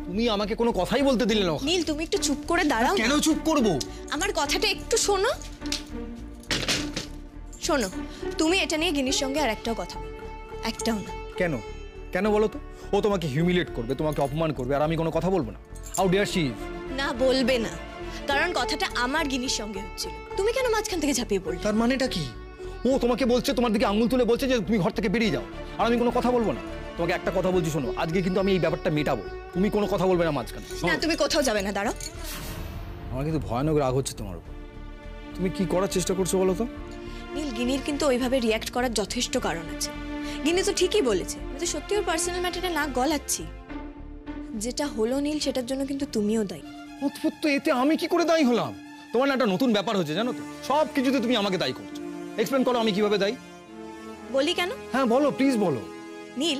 তুমি আমাকে কোনো কথাই বলতে দিলে না। নীল তুমি একটু চুপ করে দাঁড়াও। কেন চুপ করব? আমার কথাটা একটু শোনো। শোনো, তুমি এটা নিয়ে গিনির সঙ্গে আর একটাও কথা বলবে, একটাও না। কেন? কেন বলো তো? ও তোমাকে হিউমিলিয়েট করবে, তোমাকে অপমান করবে, আর আমি কোনো কথা বলবো না? How dear she is. না, বলবে না, কারণ কথাটা আমার গিনির সঙ্গে হচ্ছিল। তুমি কেন মাঝখান থেকে ঝাঁপিয়ে পড়লে? তার মানেটা কি? ও তোমাকে বলছে, তোমার দিকে আঙুল তুলে বলছে যে তুমি ঘর থেকে বেরিয়ে যাও, আর আমি কোনো কথা বলবো না? তোমাকে একটা কথা বলছি, শোনো, আজকে কিন্তু আমি এই ব্যাপারটা মেটাবো। তুমি কোনো কথা বলবে না মাঝখানে। না, তুমি কোথাও যাবে না, দাঁড়াও। আমার কিন্তু ভয়ানক রাগ হচ্ছে তোমার উপর। তুমি কি করার চেষ্টা করছো বলো তো? নীল, গিনির কিন্তু ওইভাবে রিয়াক্ট করার যথেষ্ট কারণ আছে। গিনি তো ঠিকই বলেছে, আমি তো সত্যি ওর পার্সোনাল ম্যাটারে নাক গলাচ্ছি। যেটা হলো নীল, সেটার জন্য কিন্তু তুমিও দায়ী। উৎপত্ত, এতে আমি কি করে দায়ী হলাম? তোমার না একটা নতুন ব্যাপার হচ্ছে, জানো তো? সব কিছুতে তুমি আমাকে দায়ী করছো। এক্সপ্লেন করো আমি কিভাবে দায়ী। বলি কেন? হ্যাঁ বলো, প্লিজ বলো। নীল,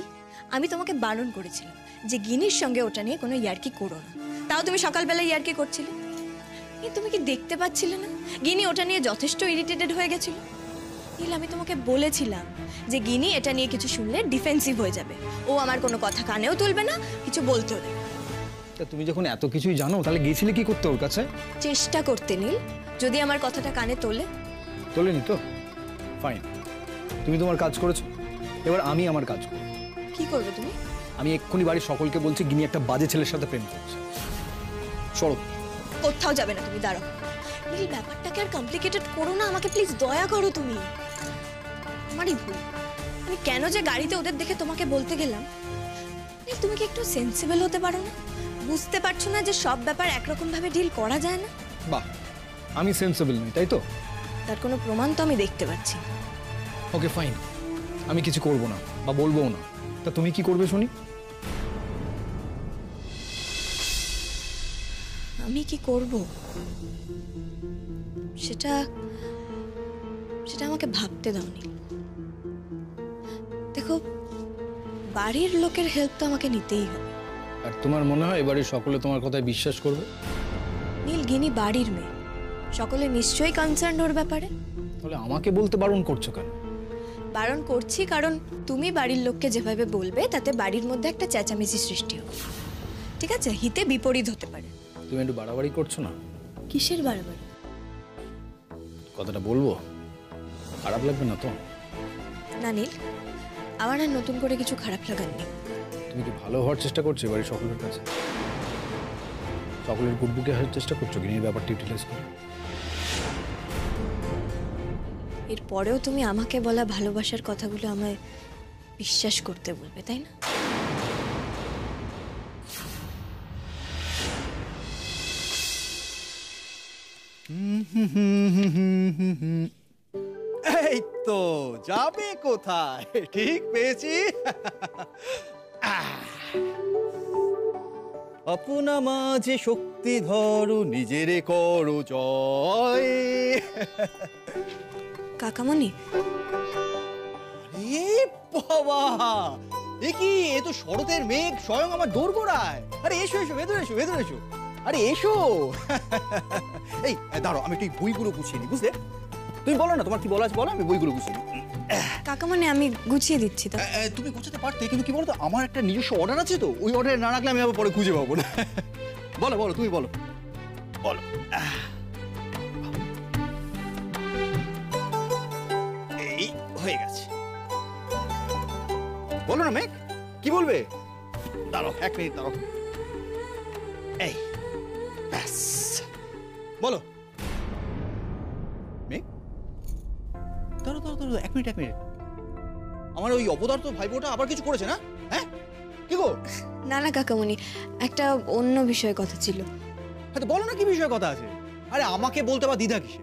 আমি তোমাকে বারণ করেছিলাম যে গিনির সঙ্গে ওটা নিয়ে কোনো ইয়ার্কি করো না। তাও তুমি সকালবেলা ইয়ার্কি করছিলে। কিন্তু তুমি কি দেখতে পাচ্ছিলে না গিনি ওটা নিয়ে যথেষ্ট ইরিটেটেড হয়ে গেছিল? নীল, আমি তোমাকে বলেছিলাম যে গিনি এটা নিয়ে কিছু শুনলে ডিফেন্সিভ হয়ে যাবে, ও আমার কোনো কথা কানেও তুলবে না, কিছু বলতেও দেবে। তুমি যখন এত কিছুই জানো, তাহলে গিয়েছিলে কি করতে ওর কাছে? চেষ্টা করতে নীল, যদি আমার কথাটা কানে তোলে। তোলেনি তো? ফাইন, তুমি তোমার কাজ করেছো, এবার আমি আমার কাজ করব। কি করবে তুমি? আমি এক্ষুনি বাড়ির সকলকে বলছি গিনি একটা বাজে ছেলের সাথে প্রেম করছে। সরো। কোথাও যাবে না তুমি, দাঁড়াও। নীল, ব্যাপারটাকে আর কমপ্লিকেটেড করো না, আমাকে প্লিজ দয়া করো তুমি। আমারই ভুল, আমি কেন যে গাড়িতে ওদের দেখে তোমাকে বলতে গেলাম। নীল, তুমি কি একটু সেন্সিবল হতে পারো না? বুঝতে পারছো না যে সব ব্যাপার একরকম ভাবে ডিল করা যায় না? বাহ, আমি সেন্সিবল নই তাই তো? তার কোনো প্রমাণ তো আমি দেখতে পাচ্ছি। ওকে ফাইন, আমি কিছু করব না বা বলবো না। তা তুমি কি করবে শুনি? আমি কি করব সেটা সেটা আমাকে ভাবতে দাও নীল। দেখো, বাড়ির লোকের হেল্প তো আমাকে নিতেই হবে। আর তোমার মনে হয় এবারে সকলে তোমার কথায় বিশ্বাস করবে? নীল, গিনি বাড়ির মেয়ে, সকলে নিশ্চয়ই কনসার্ন ওর ব্যাপারে। তাহলে আমাকে বলতে বারণ করছো কেন? বারণ করছি কারণ তুমি বাড়ির লোককে যেভাবে বলবে তাতে বাড়ির মধ্যে একটা চেঁচামেচি সৃষ্টি হবে। ঠিক আছে, হিতে বিপরীত হতে পারে। তুমি একটু বাড়াবাড়ি করছো না? কিসের বাড়াবাড়ি? কথাটা বলবো, খারাপ লাগবে না তো? না নীল, আমার আর নতুন করে কিছু খারাপ লাগার নেই। তুমি কি ভালো হওয়ার চেষ্টা করছো এবারে সকলের কাছে? সকলের গুড বুকে হওয়ার চেষ্টা করছো গিনির ব্যাপারটা ইউটিলাইজ করে? এরপরেও তুমি আমাকে বলা ভালোবাসার কথাগুলো আমায় বিশ্বাস করতে বলবে, তাই না? এই তো যাবে কোথায়, ঠিক পেয়েছি। আপনা মাঝে শক্তি ধরো, নিজেরে করো জয়। কাকামণি, এ বাবা, এ কি? এ তো শরতের মেঘ স্বয়ং আমার দোরগোড়ায়। আরে এসো এসো, ভেতরে এসো, ভেতরে এসো। আরে এসো। এই দাঁড়াও, আমি একটু বইগুলো গুছিয়ে নিই, বুঝলে? তুমি বলো না তোমার কি বলা আছে, বলো, আমি বইগুলো গুছিয়ে নিই। কাকামণি, আমি গুছিয়ে দিচ্ছি তো। তুমি গোছাতে পারতে, কিন্তু কি বলতো, আমার একটা নিজস্ব অর্ডার আছে তো, ওই অর্ডার না রাখলে আমি আবার পরে খুঁজে পাবো না। বলো বলো, তুমি বলো বলো। এই হয়ে গেছে, বলো না মেঘ, কি বলবে? দাঁড়াও, 1 মিনিট দাঁড়াও। এই ব্যাস, বলো মেঘ। দাঁড়াও দাঁড়াও দাঁড়াও, 1 মিনিট 1 মিনিট। আমার ওই অপদার্থ ভাইবোটা আবার কিছু করেছে না? হ্যাঁ, কি গো? না না কাকামণি, একটা অন্য বিষয়ে কথা ছিল। হ্যাঁ তো বলো না, কি বিষয়ে কথা আছে? আরে আমাকে বলতে বা দ্বিধা কিসে?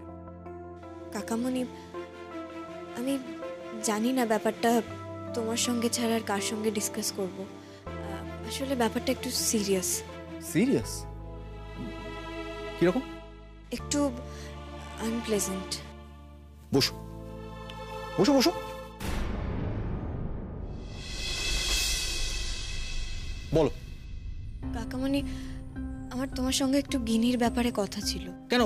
কাকামণি, আমি জানি না ব্যাপারটা তোমার সঙ্গে ছাড়া আর কার সঙ্গে ডিসকাস করব। আসলে ব্যাপারটা একটু সিরিয়াস। সিরিয়াস? কিরকম? একটু আনপ্লেজেন্ট। বসো বসো বসো, বলো। কাকামণি, আমার তোমার সঙ্গে একটু গিনির ব্যাপারে কথা ছিল। কেন,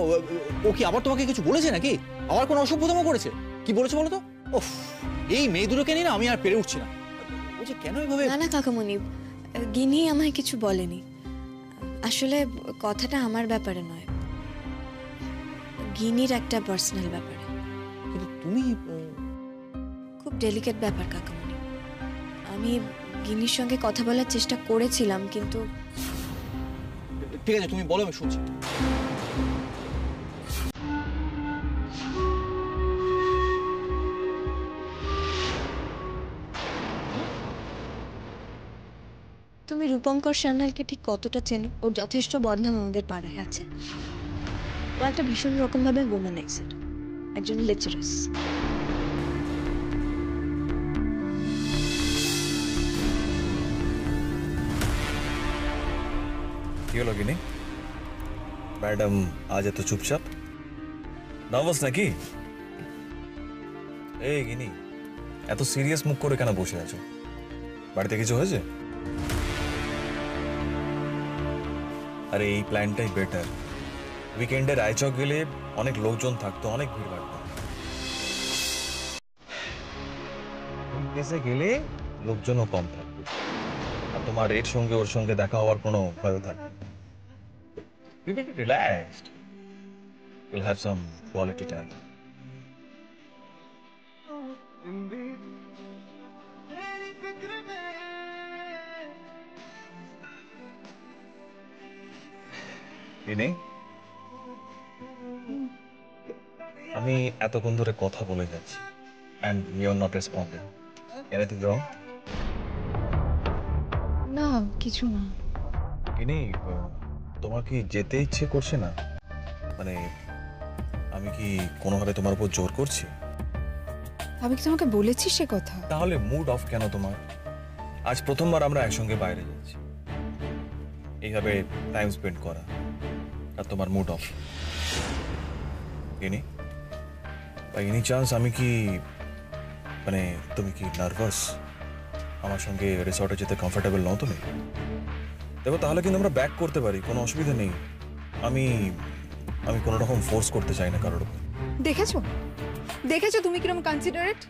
ও কি আবার তোমাকে কিছু বলেছে নাকি? আবার কোনো অসভ্যতম করেছে? কি বলেছে বলো তো? ওফ, এই মেয়ে দুটোকে নিয়ে না আমি আর পেরে উঠছি না। ও যে কেন এভাবে। না না কাকামণি, গিনি আমায় কিছু বলেনি। আসলে কথাটা আমার ব্যাপারে নয়, গিনির একটা পার্সোনাল ব্যাপারে। কিন্তু তুমি খুব ডেলিকেট ব্যাপার কাকামণি। আমি গিনির সঙ্গে কথা বলার চেষ্টা করেছিলাম, কিন্তু ঠিক আছে, তুমি বলো, আমি শুনছি। তুমি রূপঙ্কর সান্যালকে ঠিক কতটা চেনো? ওর যথেষ্ট বদনাম আমাদের পাড়ায় আছে। ও একটা ভীষণ রকমভাবে ওম্যানাইজড, একজন লেচারাস। কি হলো গিনি? ম্যাডাম আজ এত চুপচাপ, নার্ভাস নাকি? এই গিনি, এত সিরিয়াস মুখ করে কেন বসে আছো? বাড়িতে কিছু হয়েছে? আরে এই প্ল্যানটাই বেটার। উইকেন্ডে রায়চক গেলে অনেক লোকজন থাকতো, অনেক ভিড় বাড়তো। উইকডেজে গেলে লোকজনও কম থাকতো, আর তোমার এর সঙ্গে ওর সঙ্গে দেখা হওয়ার কোনো ভয় থাকবে। You can be relaxed. We'll have some quality time. Ini? আমি এতক্ষণ ধরে কথা বলে যাচ্ছি and you're not responding. Anything wrong? না, কিছু না। ইনি, তোমার কি যেতে ইচ্ছে করছে না? মানে আমি কি কোনোভাবে তোমার উপর জোর করছি? আমি কি তোমাকে বলেছি সে কথা? তাহলে মুড অফ কেন তোমার? আজ প্রথমবার আমরা একসঙ্গে বাইরে যাচ্ছি, এইভাবে টাইম স্পেন্ড করা, আর তোমার মুড অফ। ইনি বা এনি চান্স আমি কি, মানে তুমি কি নার্ভাস? আমার সঙ্গে রিসর্টে যেতে কমফোর্টেবল নও তুমি? দেখো, তাহলে কিন্তু আমরা ব্যাক করতে পারি, কোনো অসুবিধা নেই। আমি আমি কোনো রকম ফোর্স করতে চাই না কারোর উপর। দেখেছো দেখেছো তুমি কিরকম কনসিডারেট?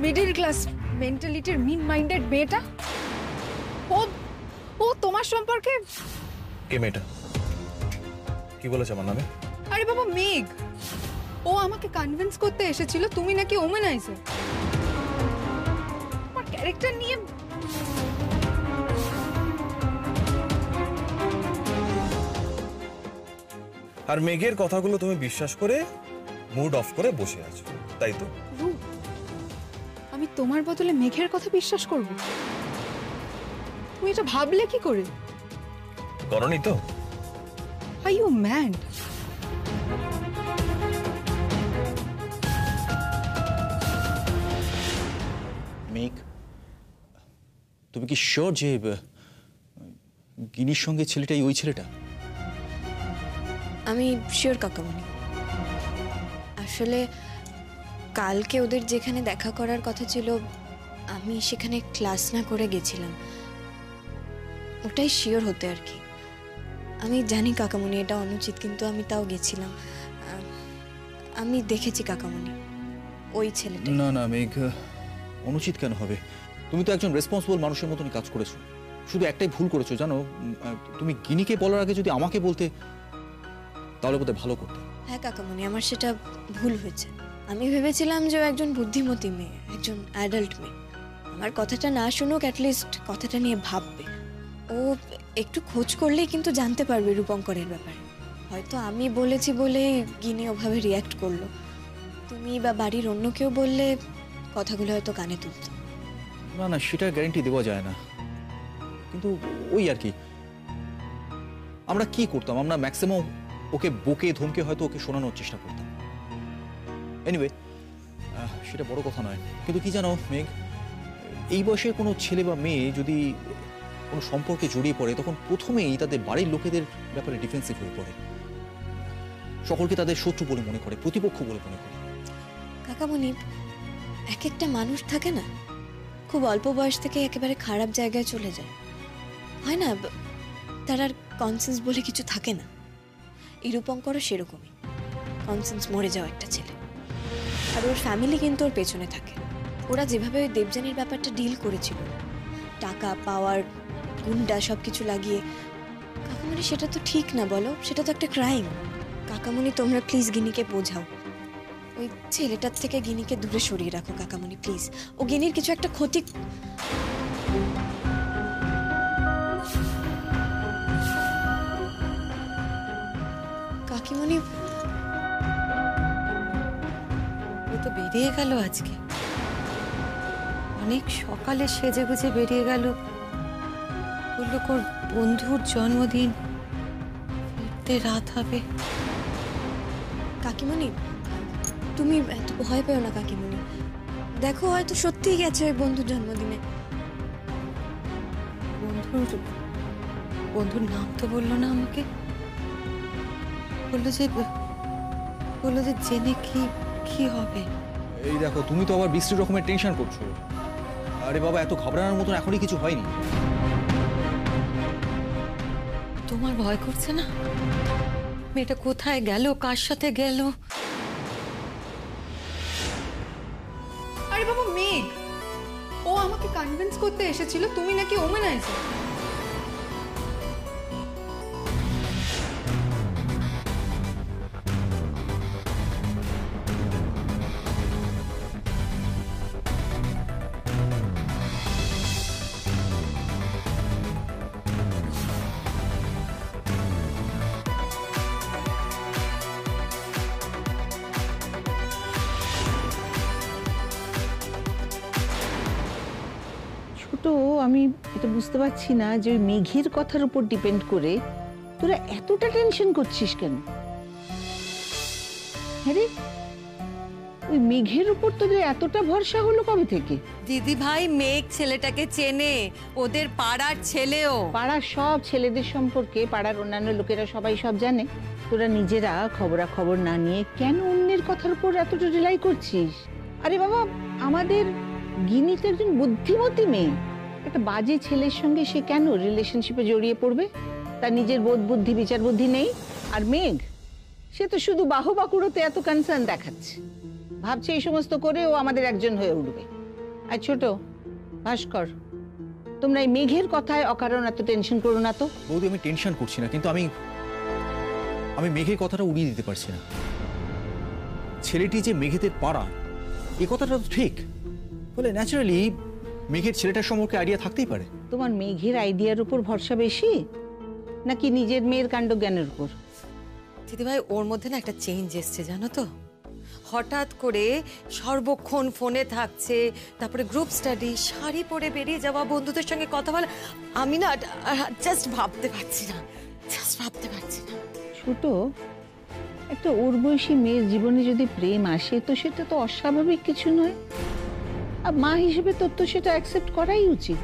মিডল ক্লাস মেন্টালিটির মিন মাইন্ডেড মেয়েটা। ও ও তোমার সম্পর্কে। কে মেয়েটা? কি বলেছে আমার নামে? আরে বাবা, মেঘ। ও আমাকে কনভিন্স করতে এসেছিল তুমি নাকি ওমেনাইজার। আমার ক্যারেক্টার নিয়ে আর মেঘের কথাগুলো তুমি বিশ্বাস করে মুড অফ করে বসে আছো, তাই তো? রূপ, আমি তোমার বদলে মেঘের কথা বিশ্বাস করব? তুমি এটা ভাবলে কি করে? করনি তো? Are you mad? মেঘ, তুমি কি শিওর যে গিনির সঙ্গে ছেলেটাই ওই ছেলেটা? আমি শিওর কাকামণি। আসলে কালকে ওদের যেখানে দেখা করার কথা ছিল, আমি সেখানে ক্লাস না করে গেছিলাম, ওটাই শিওর হতে আর কি। আমি জানি কাকামণি এটা অনুচিত, কিন্তু আমি তাও গেছিলাম। আমি দেখেছি কাকামণি, ওই ছেলেটা। না না মেঘ, অনুচিত কেন হবে? তুমি তো একজন রেসপন্সিবল মানুষের মতনই কাজ করেছো। শুধু একটাই ভুল করেছো জানো, তুমি গিনিকে বলার আগে যদি আমাকে বলতে, তাহলে বোধহয় ভালো করতে। হ্যাঁ কাকামণি, আমার সেটা ভুল হয়েছে। আমি ভেবেছিলাম যে ও একজন বুদ্ধিমতী মেয়ে, একজন অ্যাডাল্ট মেয়ে, আমার কথাটা না শুনুক, অ্যাটলিস্ট কথাটা নিয়ে ভাববে। ও একটু খোঁজ করলেই কিন্তু জানতে পারবে রূপঙ্করের ব্যাপারে। হয়তো আমি বলেছি বলেই গিনি ওভাবে রিয়্যাক্ট করলো। তুমি বা বাড়ির অন্য কেউ বললে কথাগুলো হয়তো কানে তুলত। না না, সেটা গ্যারান্টি দেওয়া যায় না, কিন্তু ওই আর কি। আমরা কি করতাম, আমরা ম্যাক্সিমাম ওকে বকে ধমকে হয়তো ওকে শোনানোর চেষ্টা করতাম। এনিওয়ে, সেটা বড় কথা নয়। কিন্তু কি জানো মেঘ, এই বয়সের কোনো ছেলে বা মেয়ে যদি কোনো সম্পর্কে জড়িয়ে পড়ে, তখন প্রথমেই তাদের বাড়ির লোকেদের ব্যাপারে ডিফেন্সিভ হয়ে পড়ে, সকলকে তাদের শত্রু বলে মনে করে, প্রতিপক্ষ বলে মনে করে। কাকামণি, এক একটা মানুষ থাকে না, খুব অল্প বয়স থেকে একেবারে খারাপ জায়গায় চলে যায়, হয় না? তার আর কনসেন্স বলে কিছু থাকে না। এই রূপঙ্করও সেরকমই, কনসেন্স মরে যাওয়া একটা ছেলে। আর ওর ফ্যামিলি কিন্তু ওর পেছনে থাকে। ওরা যেভাবে ওই দেবযানীর ব্যাপারটা ডিল করেছিল, টাকা পাওয়ার গুন্ডা সব কিছু লাগিয়ে, কাকামণি সেটা তো ঠিক না, বলো, সেটা তো একটা ক্রাইম। কাকামণি তোমরা প্লিজ গিনিকে বোঝাও, ওই ছেলেটার থেকে গিনিকে দূরে সরিয়ে রাখো কাকামণি প্লিজ। ও গিনির কিছু একটা ক্ষতি। কাকিমণি ও তো বেরিয়ে গেল আজকে, অনেক সকালে সেজে গুজে বেরিয়ে গেল, বললো ওর বন্ধুর জন্মদিন, ফিরতে রাত হবে। কাকিমণি তুমি এত ভয় পেও না কাকিমণি, দেখো হয়তো সত্যিই গেছে ওই বন্ধুর জন্মদিনে। বন্ধুর নাম তো বললো না আমাকে, বললো যে জেনে কি হবে। এই দেখো, তুমি তো আবার বিশ্রী রকমের টেনশন করছো। আরে বাবা, এত ঘাবড়ানোর মতন এখনই কিছু হয়নি। তোমার ভয় করছে না? মেয়েটা কোথায় গেল, কার সাথে গেল? আরে বাবা মেঘ, ও আমাকে কনভিন্স করতে এসেছিল তুমি নাকি ওমেনাইজার। ছোট, আমি এটা বুঝতে পারছি না যে ওই মেঘের কথার উপর ডিপেন্ড করে তোরা এতটা টেনশন করছিস কেন? আরে ওই মেঘের উপর তোদের এতটা ভরসা হলো কবে থেকে? দিদি ভাই, মেঘ ছেলেটাকে চেনে, ওদের পাড়ার ছেলেও। পাড়ার সব ছেলেদের সম্পর্কে পাড়ার অন্যান্য লোকেরা সবাই সব জানে। তোরা নিজেরা খবরাখবর না নিয়ে কেন অন্যের কথার উপর এতটা রিলাই করছিস? আরে বাবা, আমাদের গিনি তো একজন বুদ্ধিমতী মেয়ে। একটা বাজে ছেলের সঙ্গে সে কেন রিলেশনশিপে জড়িয়ে পড়বে? তার নিজের বোধ বুদ্ধি বিচার বুদ্ধি নেই। আর মেঘ, সে তো শুধু বাহবা কুড়োতে এত কনসার্ন দেখাচ্ছে, ভাবছে এই সমস্ত করে ও আমাদের একজন হয়ে উঠবে। আর ছোট, ভাস্কর, তোমরা এই মেঘের কথায় অকারণ এত টেনশন করো না তো। বৌদি, আমি টেনশন করছি না, কিন্তু আমি মেঘের কথাটা উড়িয়ে দিতে পারছি না। ছেলেটি যে মেঘেদের পাড়া, এই কথাটা তো ঠিক। বলে ন্যাচারালি মেঘের ছেলেটার সম্পর্কে আইডিয়া থাকতেই পারে। তোমার মেঘের আইডিয়ার উপর ভরসা বেশি নাকি নিজের মেয়ের কাণ্ড জ্ঞানের উপর? দিদি ভাই, ওর মধ্যে না একটা চেঞ্জ এসছে জানো তো। হঠাৎ করে সর্বক্ষণ ফোনে থাকছে, তারপরে গ্রুপ স্টাডি, শাড়ি পরে বেরিয়ে যাওয়া, বন্ধুদের সঙ্গে কথা বলা। আমি না জাস্ট ভাবতে পারছি না। ছোট, একটা ওর বয়সী মেয়ের জীবনে যদি প্রেম আসে তো সেটা তো অস্বাভাবিক কিছু নয়। আর মা হিসেবে তোর তো সেটা অ্যাকসেপ্ট করাই উচিত।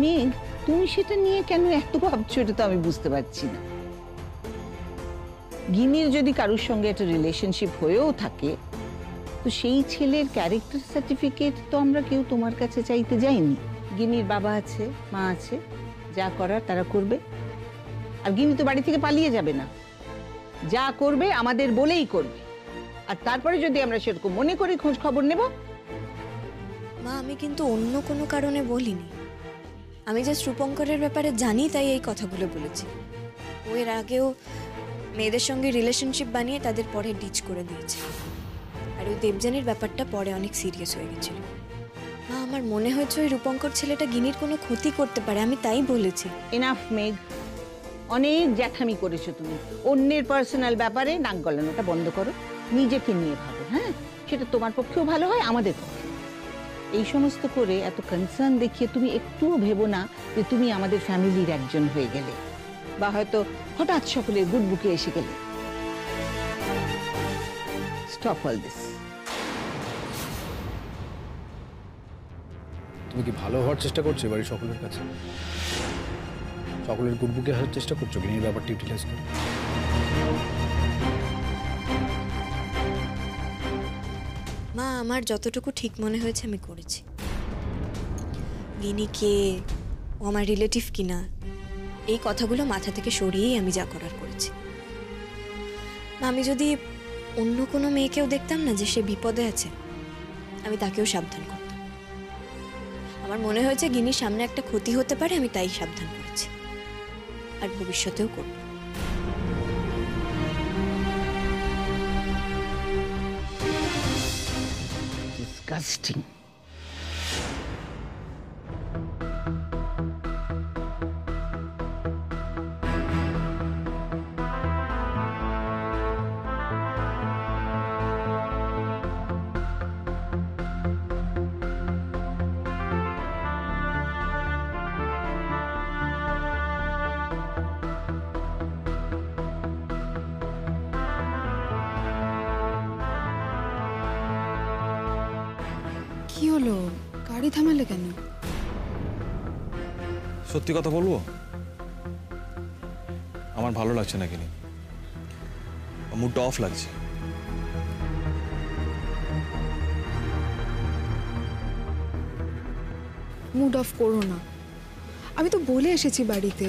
মেঘ, তুমি সেটা নিয়ে কেন এত ভাবছো এটা তো আমি বুঝতে পারছি না। গিনির যদি কারোর সঙ্গে একটা রিলেশনশিপ হয়েও থাকে তো সেই ছেলের ক্যারেক্টার সার্টিফিকেট তো আমরা কেউ তোমার কাছে চাইতে যাইনি। গিনির বাবা আছে, মা আছে, যা করার তারা করবে। আর গিনি তো বাড়ি থেকে পালিয়ে যাবে না, যা করবে আমাদের বলেই করবে। আর তারপরে যদি আমরা সেরকম মনে করি খোঁজ খবর নেব। মা, আমি কিন্তু অন্য কোনো কারণে বলিনি, আমি জাস্ট রূপঙ্করের ব্যাপারে জানি তাই এই কথাগুলো বলেছি। ও এর আগেও মেয়েদের সঙ্গে রিলেশনশিপ বানিয়ে তাদের পরে ডিচ করে দিয়েছে। আর ওই দেবযানীর ব্যাপারটা পরে অনেক সিরিয়াস হয়ে গেছিল। মা, আমার মনে হয়েছে ওই রূপঙ্কর ছেলেটা গিনির কোনো ক্ষতি করতে পারে, আমি তাই বলেছি। এনাফ মেঘ, অনেক জ্যাঠামি করেছো তুমি। অন্যের পার্সোনাল ব্যাপারে নাক গলানোটা বন্ধ করো, নিজেকে নিয়ে ভাবো। হ্যাঁ, সেটা তোমার পক্ষেও ভালো হয়, আমাদের পক্ষে। এই সমস্ত করে এত কনসার্ন দেখিয়ে তুমি একটুও ভেবো না যে তুমি আমাদের ফ্যামিলির একজন হয়ে গেলে, বা হয়তো হঠাৎ সকলের গুড বুকে এসে গেলে। Stop all this. তুমি কি ভালো হওয়ার চেষ্টা করছো বাড়ির সকলের কাছে? সকলের গুড বুকে আসার চেষ্টা করছো গিনির ব্যাপারটা ইউটিলাইজ করে? মা, আমার যতটুকু ঠিক মনে হয়েছে আমি করেছি। গিনি কে, ও আমার রিলেটিভ কিনা, এই কথাগুলো মাথা থেকে সরিয়েই আমি যা করার করেছি। আমি যদি অন্য কোনো মেয়েকেও দেখতাম না যে সে বিপদে আছে, আমি তাকেও সাবধান করতাম। আমার মনে হয়েছে গিনির সামনে একটা ক্ষতি হতে পারে, আমি তাই সাবধান করেছি, আর ভবিষ্যতেও করব। ডিসগাস্টিং। কি হলো, গাড়ি থামালে কেন? সত্যি কথা বলবো, আমার ভালো লাগছে না কিনি, মুডটা অফ লাগছে। মুড অফ করো না। আমি তো বলে এসেছি বাড়িতে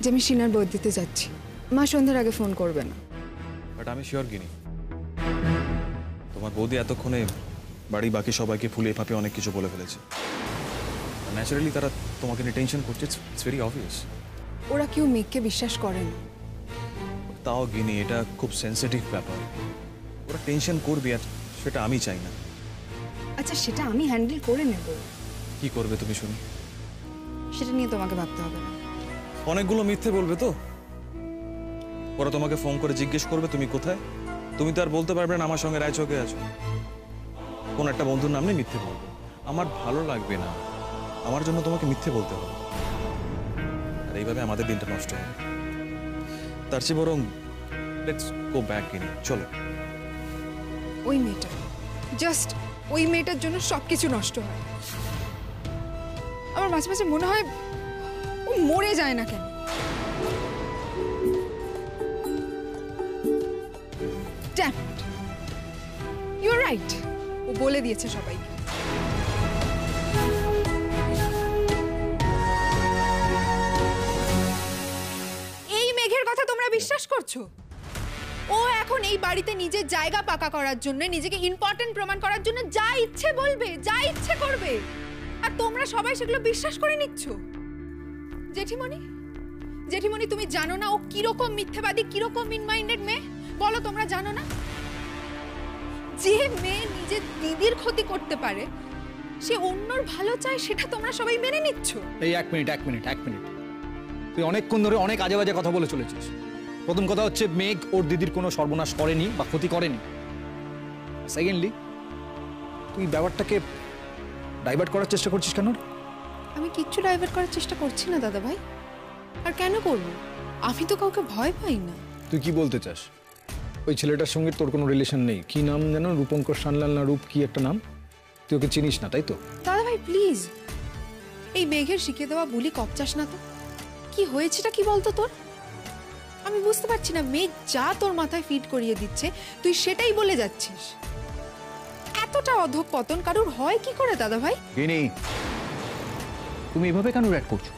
যে আমি সিনার বই দিতে যাচ্ছি, মা সন্ধ্যার আগে ফোন করবে না। বাট আমি শিওর কিনি তোমার বৌদি এতক্ষণে বাড়ি বাকি সবাইকে ফুলিয়ে ফাঁপিয়ে অনেক কিছু বলে ফেলেছে। ন্যাচারালি তারা তোমাকে নিয়ে টেনশন করছে, ইটস ভেরি অবভিয়াস। ওরা কেউ মেঘকে বিশ্বাস করে না। তাও গিনি, এটা খুব সেন্সিটিভ ব্যাপার, ওরা টেনশন করবে আর সেটা আমি চাই না। আচ্ছা, সেটা আমি হ্যান্ডেল করে নেব। কি করবে তুমি শুনি? সেটা নিয়ে তোমাকে ভাবতে হবে না। অনেকগুলো মিথ্যে বলবে তো, ওরা তোমাকে ফোন করে জিজ্ঞেস করবে তুমি কোথায়, তুমি তো আর বলতে পারবে না আমার সঙ্গে রায়চকে আছো। কোন একটা বন্ধুর নাম নিয়ে মিথ্যে বলবে, আমার ভালো লাগবে না, আমার জন্য তোমাকে মিথ্যে বলতে হবে, আর এইভাবে আমাদের দিনটা নষ্ট হবে। তার চেয়ে বরং লেটস গো ব্যাক ইন, চলো। ওই মেয়েটা, জাস্ট ওই মেয়েটার জন্য সবকিছু নষ্ট হয়। আমার মাঝে মাঝে মনে হয় ও মরে যায় না কেন। Damn it. You're right. ও বলে দিয়েছে সবাইকে। এই মেঘের কথা তোমরা বিশ্বাস করছো? ও এখন এই বাড়িতে নিজের জায়গা পাকা করার জন্য, নিজেকে ইম্পর্টেন্ট প্রমাণ করার জন্য যা ইচ্ছে বলবে, যা ইচ্ছে করবে, আর তোমরা সবাই সেগুলো বিশ্বাস করে নিচ্ছ। জেঠিমণি, জেঠিমণি তুমি জানো না ও কিরকম মিথ্যেবাদী, কিরকম মিন মাইন্ডেড মেয়ে? বলো, তোমরা জানো না? যে মেয়ে নিজের দিদির ক্ষতি করতে পারে, সে অন্যর ভালো চায়, সেটা তোমরা সবাই মেনে নিচ্ছ। এই এক মিনিট তুই অনেকক্ষণ ধরে অনেক আজে বাজে কথা বলে চলেছিস। প্রথম কথা হচ্ছে, মেঘ ওর দিদির কোনো সর্বনাশ করেনি বা ক্ষতি করেনি। সেকেন্ডলি, তুই ব্যাপারটাকে ডাইভার্ট করার চেষ্টা করছিস কেন? আমি কিচ্ছু ডাইভার্ট করার চেষ্টা করছি না দাদা ভাই। আর কেন করব? আমি তো কাউকে ভয় পাই না। তুই কি বলতে চাস? ওই ছেলেটার সঙ্গে তোর কোনো রিলেশন নেই? কি নাম যেন, রূপঙ্কর সানলাল না রূপ, কি একটা নাম, তুই ওকে চিনিস না তাই তো? দাদা ভাই প্লিজ, এই মেঘের শিখে দেওয়া বুলি কপচাস না তো। কি হয়েছেটা কি বলতো তোর? আমি বুঝতে পারছি না, মেঘ যা তোর মাথায় ফিট করিয়ে দিচ্ছে তুই সেটাই বলে যাচ্ছিস। এতটা অধঃপতন কারুর হয় কি করে দাদা ভাই? গিনি, তুমি এভাবে কেন রিঅ্যাক্ট করছো?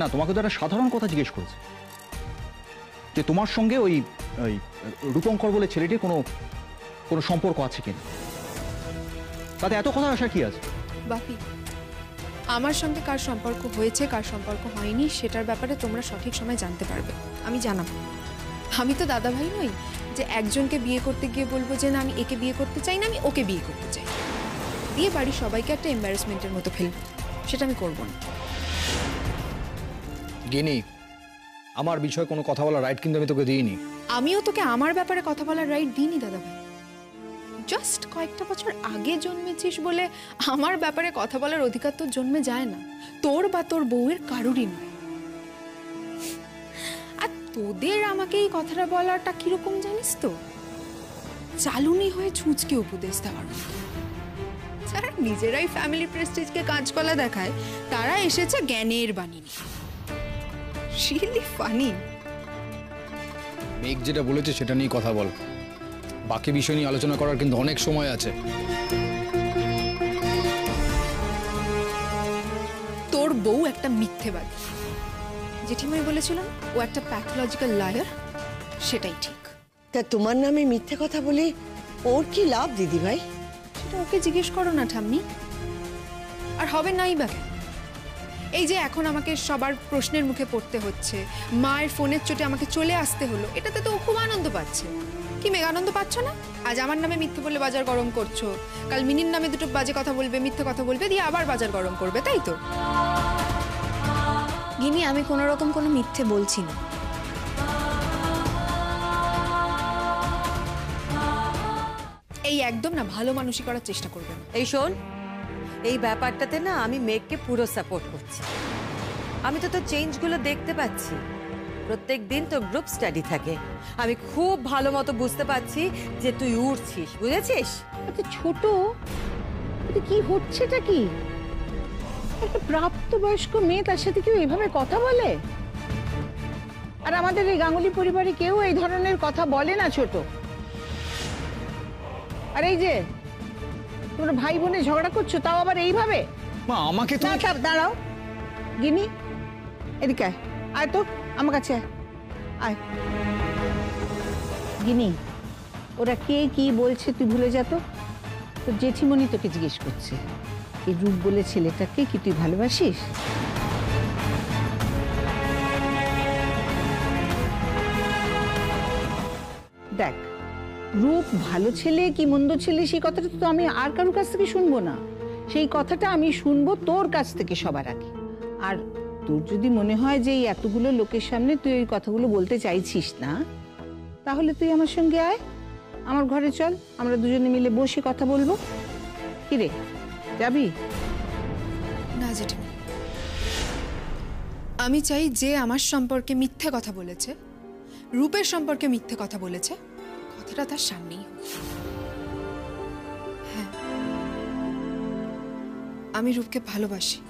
না, তোমাকে তো একটা সাধারণ কথা জিজ্ঞেস করেছে যে তোমার সঙ্গে ওই ওই রূপঙ্কর বলে ছেলেটির কোনো সম্পর্ক আছে কিনা, তাতে এত কথা আসা কি আছে? বাপি, আমার সঙ্গে কার সম্পর্ক হয়েছে কার সম্পর্ক হয়নি সেটার ব্যাপারে তোমরা সঠিক সময় জানতে পারবে, আমি জানাবো। আমি তো দাদা ভাই নই যে একজনকে বিয়ে করতে গিয়ে বলবো যে না আমি একে বিয়ে করতে চাই না, আমি ওকে বিয়ে করতে চাই, দিয়ে বাড়ির সবাইকে একটা এম্বারেসমেন্টের মতো ফেলবো। সেটা আমি করবো না। গিনি, আমার বিষয়ে কোনো কথা বলার রাইট কিন্তু আমি তোকে দিইনি। আমিও তোকে আমার ব্যাপারে কথা বলার রাইট দিইনি দাদা ভাই। জাস্ট কয়েকটা বছর আগে জন্মেছিস বলে আমার ব্যাপারে কথা বলার অধিকার তোর জন্মে যায় না, তোর বা তোর বউয়ের কারুরই নয়। আর তোদের আমাকে এই কথাটা বলাটা কিরকম জানিস তো? চালুনি হয়ে ছুঁচকে উপদেশ দেওয়ার মতো। যারা নিজেরাই ফ্যামিলি প্রেস্টিজকে কাঁচকলা দেখায়, তারা এসেছে জ্ঞানের বাণী নিয়ে। Really funny. মেঘ যেটা বলেছে সেটা নিয়ে কথা বল, বাকি বিষয় নিয়ে আলোচনা করার কিন্তু অনেক সময় আছে। তোর বউ একটা মিথ্যেবাদী, জেঠিমাই বলেছিল ও একটা প্যাথোলজিক্যাল লায়ার, সেটাই ঠিক। তা তোমার নামে মিথ্যে কথা বলে ওর কি লাভ দিদি ভাই? সেটা ওকে জিজ্ঞেস করো না ঠাম্মি। আর হবে নাই বা কেন? এই যে এখন আমাকে সবার প্রশ্নের মুখে পড়তে হচ্ছে, মায়ের ফোনের চোটে আমাকে চলে আসতে হলো, এটাতে তো ও খুব আনন্দ পাচ্ছে। কি মেঘ আনন্দ পাচ্ছ না? আজ আমার নামে মিথ্যে বলে বাজার গরম করছো, কাল মিনির নামে দুটো বাজে কথা বলবে, মিথ্যে কথা বলবে, দিয়ে আবার বাজার গরম করবে, তাই তো? গিনি, আমি কোনো রকম কোনো মিথ্যে বলছি না। এই একদম না ভালো মানুষই করার চেষ্টা করবেন। এই শোন, এই ব্যাপারটাতে না আমি মেঘকে পুরো সাপোর্ট করছি। আমি তো তোর চেঞ্জগুলো দেখতে পাচ্ছি। প্রত্যেক দিন তোর গ্রুপ স্টাডি থাকে। আমি খুব ভালো মতো বুঝতে পারছি যে তুই উড়ছিস, বুঝেছিস? আচ্ছা ছোট, এটা কি হচ্ছেটা কি? একটা প্রাপ্তবয়স্ক মেয়ে, তার সাথে কেউ এভাবে কথা বলে? আর আমাদের এই গাঙ্গুলি পরিবারে কেউ এই ধরনের কথা বলে না ছোট। আর এই যে তোমরা ভাই বোনে ঝগড়া করছো, তাও আবার এইভাবে? মা আমাকে তো না দাঁড়াও গিনি, এদিকে আয়, আয় তো আমার কাছে আয়, আয়। গিনি, ওরা কে কি বলছে তুই ভুলে যা তো। তোর জেঠিমণি তোকে জিজ্ঞেস করছে, এই রূপ বলে ছেলেটাকে কি তুই ভালোবাসিস? দেখ, রূপ ভালো ছেলে কি মন্দ ছেলে সেই কথাটা তো আমি আর কারোর কাছ থেকে শুনবো না। সেই কথাটা আমি শুনবো তোর কাছ থেকে সবার আগে। আর তোর যদি মনে হয় যে এই এতগুলো লোকের সামনে তুই ওই কথাগুলো বলতে চাইছিস না, তাহলে তুই আমার সঙ্গে আয়, আমার ঘরে চল, আমরা দুজনে মিলে বসে কথা বলবো। কি রে, যাবি? না জেঠিমা, আমি চাই যে আমার সম্পর্কে মিথ্যে কথা বলেছে, রূপের সম্পর্কে মিথ্যে কথা বলেছে, কথাটা তার সামনেই হোক। হ্যাঁ, আমি রূপকে ভালোবাসি।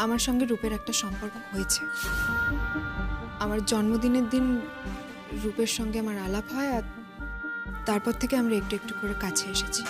আমার সঙ্গে রূপের একটা সম্পর্ক হয়েছে। আমার জন্মদিনের দিন রূপের সঙ্গে আমার আলাপ হয়, আর তারপর থেকে আমরা একটু একটু করে কাছে এসেছি।